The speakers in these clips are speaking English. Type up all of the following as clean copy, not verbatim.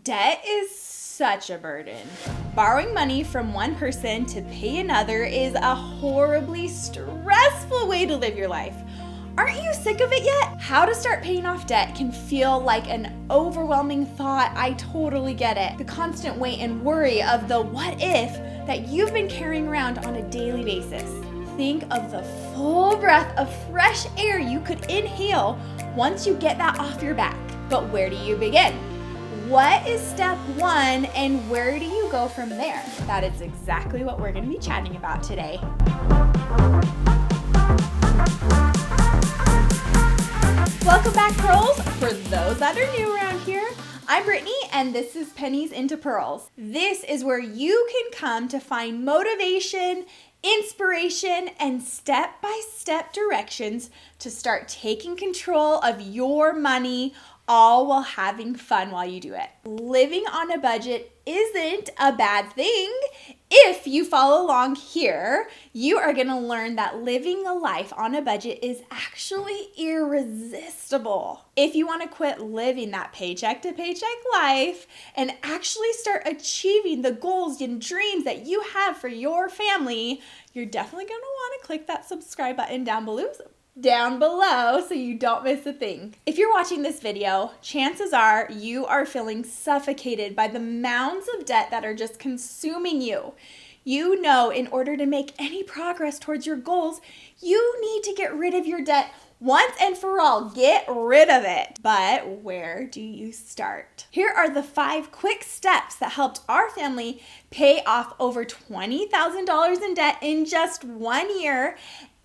Debt is such a burden. Borrowing money from one person to pay another is a horribly stressful way to live your life. Aren't you sick of it yet? How to start paying off debt can feel like an overwhelming thought. I totally get it. The constant weight and worry of the what if that you've been carrying around on a daily basis. Think of the full breath of fresh air you could inhale once you get that off your back. But where do you begin? What is step one and where do you go from there? That is exactly what we're going to be chatting about today. Welcome back, Pearls. For those that are new around here, I'm Brittany and this is Pennies into Pearls. This is where you can come to find motivation, inspiration, and step-by-step directions to start taking control of your money, all while having fun while you do it. Living on a budget isn't a bad thing. If you follow along here, you are going to learn that living a life on a budget is actually irresistible. If you want to quit living that paycheck to paycheck life and actually start achieving the goals and dreams that you have for your family, you're definitely going to want to click that subscribe button down below so you don't miss a thing. If you're watching this video, chances are you are feeling suffocated by the mounds of debt that are just consuming you. You know, in order to make any progress towards your goals, you need to get rid of your debt once and for all. Get rid of it. But where do you start? Here are the 5 quick steps that helped our family pay off over $20,000 in debt in just 1 year,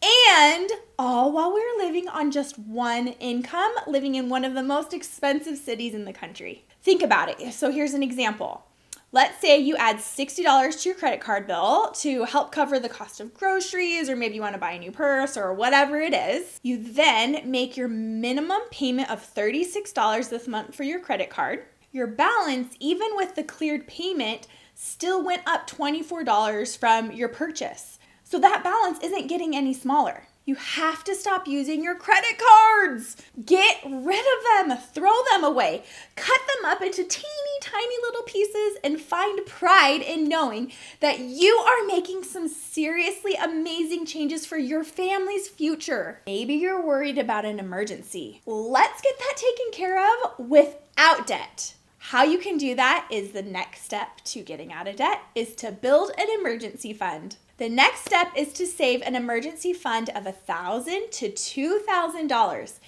and all while we were living on just one income, living in one of the most expensive cities in the country. Think about it. So here's an example. Let's say you add $60 to your credit card bill to help cover the cost of groceries, or maybe you want to buy a new purse or whatever it is. You then make your minimum payment of $36 this month for your credit card. Your balance, even with the cleared payment, still went up $24 from your purchase. So that balance isn't getting any smaller. You have to stop using your credit cards. Get rid of them. Throw them away. Cut them up into teeny tiny little pieces and find pride in knowing that you are making some seriously amazing changes for your family's future. Maybe you're worried about an emergency. Let's get that taken care of without debt. How you can do that is the next step to getting out of debt is to build an emergency fund. The next step is to save an emergency fund of $1,000 to $2,000.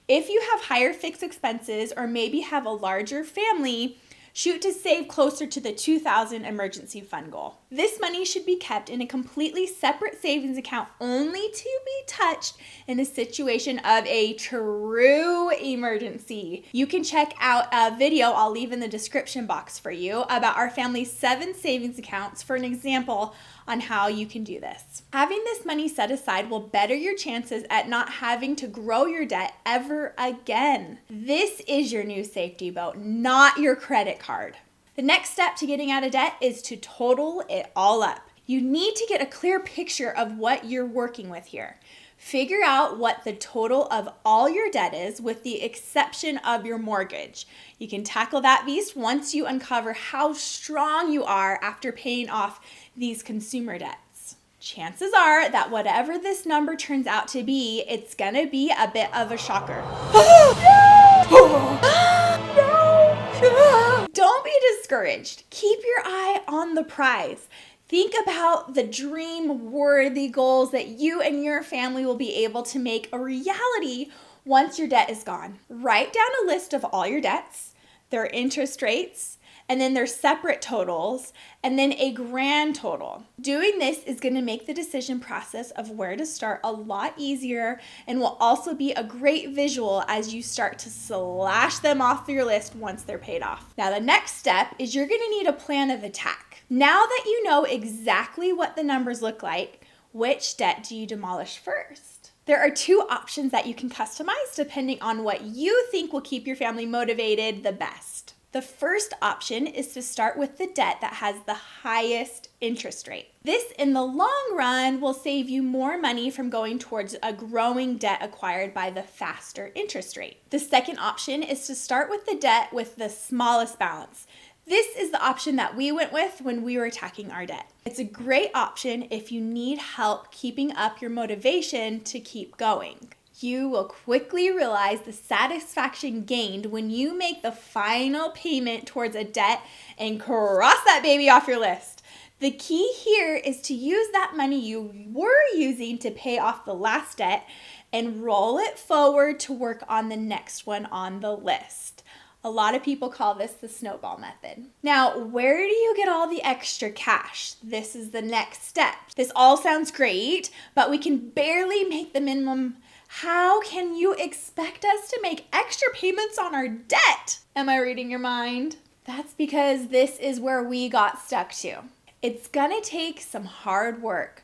If you have higher fixed expenses or maybe have a larger family, shoot to save closer to the $2,000 emergency fund goal. This money should be kept in a completely separate savings account, only to be touched in a situation of a true emergency. You can check out a video I'll leave in the description box for you about our family's 7 savings accounts for an example on how you can do this. Having this money set aside will better your chances at not having to grow your debt ever again. This is your new safety boat, not your credit card. The next step to getting out of debt is to total it all up. You need to get a clear picture of what you're working with here. Figure out what the total of all your debt is with the exception of your mortgage. You can tackle that beast once you uncover how strong you are after paying off these consumer debts. Chances are that whatever this number turns out to be, it's gonna be a bit of a shocker. Don't be discouraged. Keep your eye on the prize. Think about the dream-worthy goals that you and your family will be able to make a reality once your debt is gone. Write down a list of all your debts, their interest rates, and then their separate totals, and then a grand total. Doing this is going to make the decision process of where to start a lot easier and will also be a great visual as you start to slash them off your list once they're paid off. Now, the next step is you're going to need a plan of attack. Now that you know exactly what the numbers look like, which debt do you demolish first? There are 2 options that you can customize depending on what you think will keep your family motivated the best. The first option is to start with the debt that has the highest interest rate. This, in the long run, will save you more money from going towards a growing debt acquired by the faster interest rate. The second option is to start with the debt with the smallest balance. This is the option that we went with when we were attacking our debt. It's a great option if you need help keeping up your motivation to keep going. You will quickly realize the satisfaction gained when you make the final payment towards a debt and cross that baby off your list. The key here is to use that money you were using to pay off the last debt and roll it forward to work on the next one on the list. A lot of people call this the snowball method. Now, where do you get all the extra cash? This is the next step. This all sounds great, but we can barely make the minimum. How can you expect us to make extra payments on our debt? Am I reading your mind? That's because this is where we got stuck to. It's gonna take some hard work.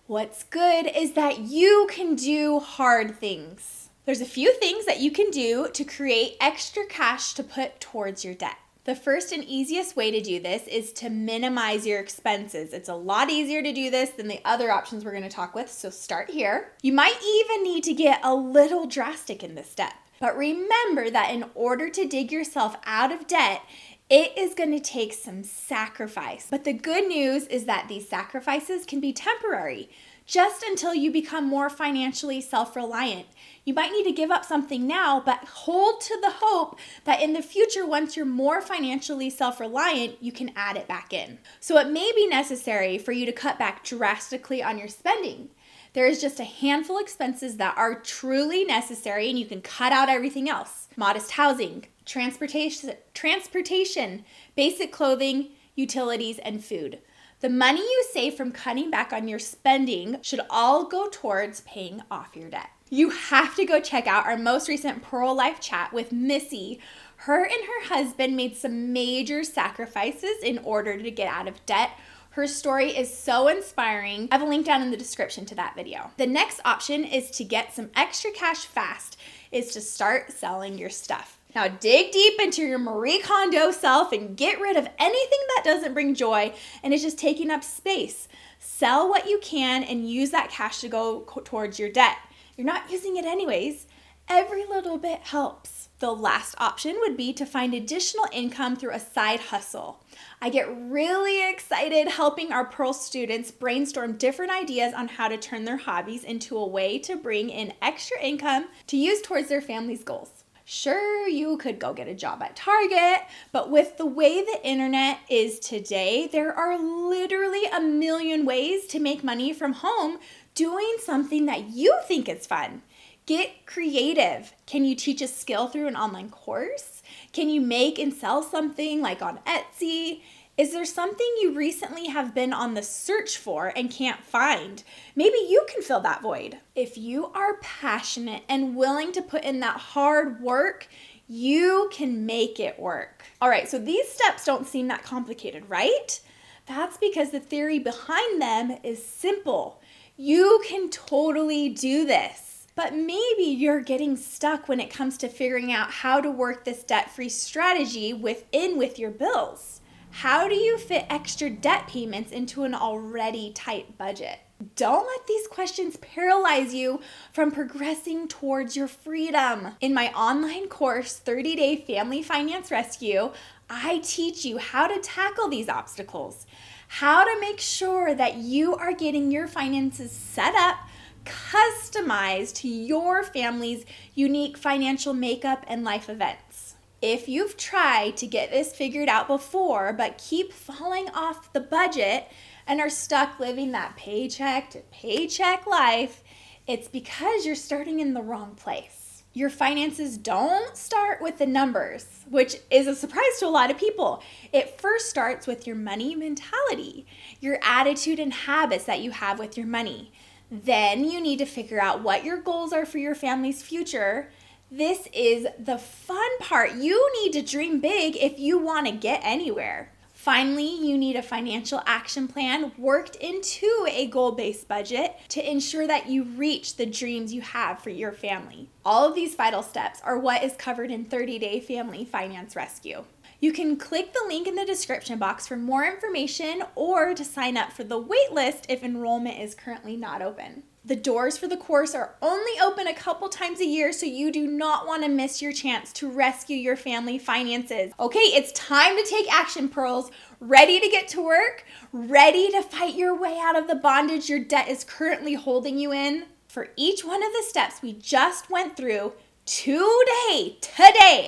What's good is that you can do hard things. There's a few things that you can do to create extra cash to put towards your debt. The first and easiest way to do this is to minimize your expenses. It's a lot easier to do this than the other options we're going to talk with, so start here. You might even need to get a little drastic in this step. But remember that in order to dig yourself out of debt, it is going to take some sacrifice. But the good news is that these sacrifices can be temporary, just until you become more financially self-reliant. You might need to give up something now, but hold to the hope that in the future, once you're more financially self-reliant, you can add it back in. So it may be necessary for you to cut back drastically on your spending. There is just a handful of expenses that are truly necessary, and you can cut out everything else. Modest housing, transportation, basic clothing, utilities, and food. The money you save from cutting back on your spending should all go towards paying off your debt. You have to go check out our most recent Pearl Life chat with Missy. Her and her husband made some major sacrifices in order to get out of debt. Her story is so inspiring. I have a link down in the description to that video. The next option is to get some extra cash fast, is to start selling your stuff. Now dig deep into your Marie Kondo self and get rid of anything that doesn't bring joy and is just taking up space. Sell what you can and use that cash to go towards your debt. You're not using it anyways. Every little bit helps. The last option would be to find additional income through a side hustle. I get really excited helping our Pearl students brainstorm different ideas on how to turn their hobbies into a way to bring in extra income to use towards their family's goals. Sure, you could go get a job at Target, but with the way the internet is today, there are literally a million ways to make money from home doing something that you think is fun. Get creative. Can you teach a skill through an online course? Can you make and sell something like on Etsy? Is there something you recently have been on the search for and can't find? Maybe you can fill that void. If you are passionate and willing to put in that hard work, you can make it work. All right, so these steps don't seem that complicated, right? That's because the theory behind them is simple. You can totally do this. But maybe you're getting stuck when it comes to figuring out how to work this debt-free strategy with your bills. How do you fit extra debt payments into an already tight budget? Don't let these questions paralyze you from progressing towards your freedom. In my online course, 30-Day Family Finance Rescue, I teach you how to tackle these obstacles, how to make sure that you are getting your finances set up, customized to your family's unique financial makeup and life events. If you've tried to get this figured out before, but keep falling off the budget and are stuck living that paycheck to paycheck life, it's because you're starting in the wrong place. Your finances don't start with the numbers, which is a surprise to a lot of people. It first starts with your money mentality, your attitude and habits that you have with your money. Then you need to figure out what your goals are for your family's future. This is the fun part. You need to dream big if you want to get anywhere. Finally, you need a financial action plan worked into a goal-based budget to ensure that you reach the dreams you have for your family. All of these vital steps are what is covered in 30-Day Family Finance Rescue. You can click the link in the description box for more information or to sign up for the wait list if enrollment is currently not open. The doors for the course are only open a couple times a year, so you do not want to miss your chance to rescue your family finances. Okay, it's time to take action, Pearls. Ready to get to work? Ready to fight your way out of the bondage your debt is currently holding you in? For each one of the steps we just went through, today,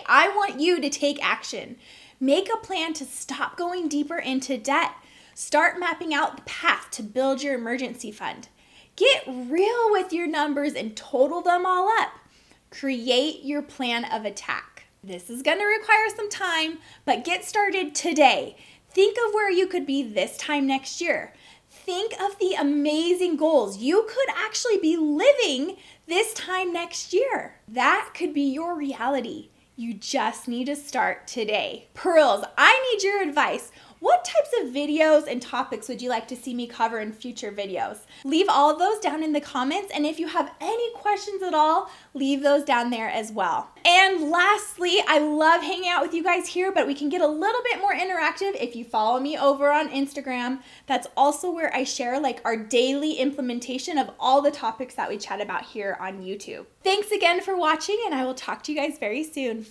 I want you to take action. Make a plan to stop going deeper into debt. Start mapping out the path to build your emergency fund. Get real with your numbers and total them all up. Create your plan of attack. This is going to require some time, but get started today. Think of where you could be this time next year. Think of the amazing goals you could actually be living this time next year. That could be your reality. You just need to start today. Pearls, I need your advice. What types of videos and topics would you like to see me cover in future videos? Leave all of those down in the comments, and if you have any questions at all, leave those down there as well. And lastly, I love hanging out with you guys here, but we can get a little bit more interactive if you follow me over on Instagram. That's also where I share like our daily implementation of all the topics that we chat about here on YouTube. Thanks again for watching, and I will talk to you guys very soon.